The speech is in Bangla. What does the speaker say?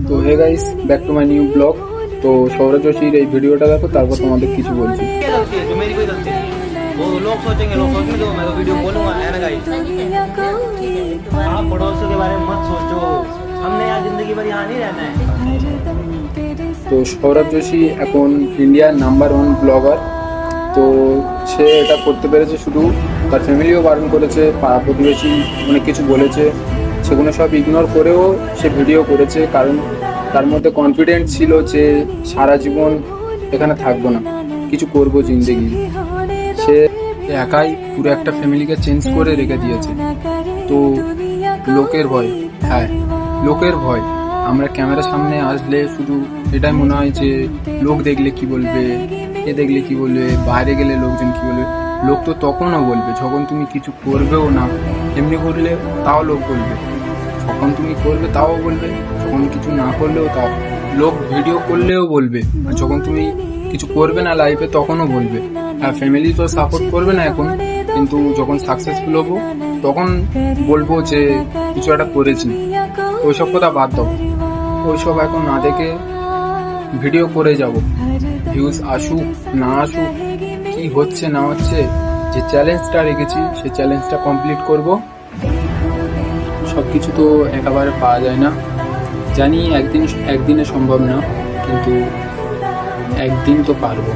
তো hey guys, back to my new blog. তো সৌরভ जोशीर এই ভিডিওটা দেখো, তারপর তোমাদের কিছু বলছি। जो मेरी कोई गलती नहीं, वो लोग सोचेंगे तो मैं तो वीडियो बोलूंगा, है ना गाइस। आप पड़ोसियों के बारे में मत सोचो, हमने यहाँ जिंदगी भर यहाँ नहीं रहना है। তো সৌরভ जोशी এখন ইন্ডিয়ার নাম্বার 1 ব্লগার। তো সে এটা করতে পেরেছে, শুধু তার ফ্যামিলিও বারণ করেছে, পাড়া প্রতিবেশী অনেক কিছু বলেছে, সেগুলো সব ইগনোর করেও সে ভিডিও করেছে, কারণ তার মধ্যে কনফিডেন্ট ছিল যে সারা জীবন এখানে থাকবো না, কিছু করবো জিন্দেগি। সে একাই পুরো একটা ফ্যামিলিকে চেঞ্জ করে রেখে দিয়েছে। তো লোকের ভয়, হ্যাঁ লোকের ভয়, আমরা ক্যামেরার সামনে আসলে শুধু এটাই মনে হয় যে লোক দেখলে কি বলবে, এ দেখলে কি বলবে, বাইরে গেলে লোকজন কি বলবে। লোক তো তখনও বলবে যখন তুমি কিছু করবেও না, এমনি করলে তাও লোক বলবে, যখন তুমি করবে তাও বলবে, যখন কিছু না করলেও তাও লোক ভিডিও করলেও বলবে, আর যখন তুমি কিছু করবে না লাইফে তখনও বলবে। আর ফ্যামিলি তো সাপোর্ট করবে না এখন, কিন্তু যখন সাকসেসফুল হবো তখন বলবো যে কিছু একটা করেছি। ওইসব কথা বাদ দাও, ওইসব এখন না দেখে ভিডিও করে যাব, ভিউজ আসুক না আসুক, কি হচ্ছে না হচ্ছে, যে চ্যালেঞ্জটা রেখেছি সেই চ্যালেঞ্জটা কমপ্লিট করব। সব কিছু তো একেবারে পাওয়া যায় না, জানি একদিনে সম্ভব না, কিন্তু একদিন তো পারবো।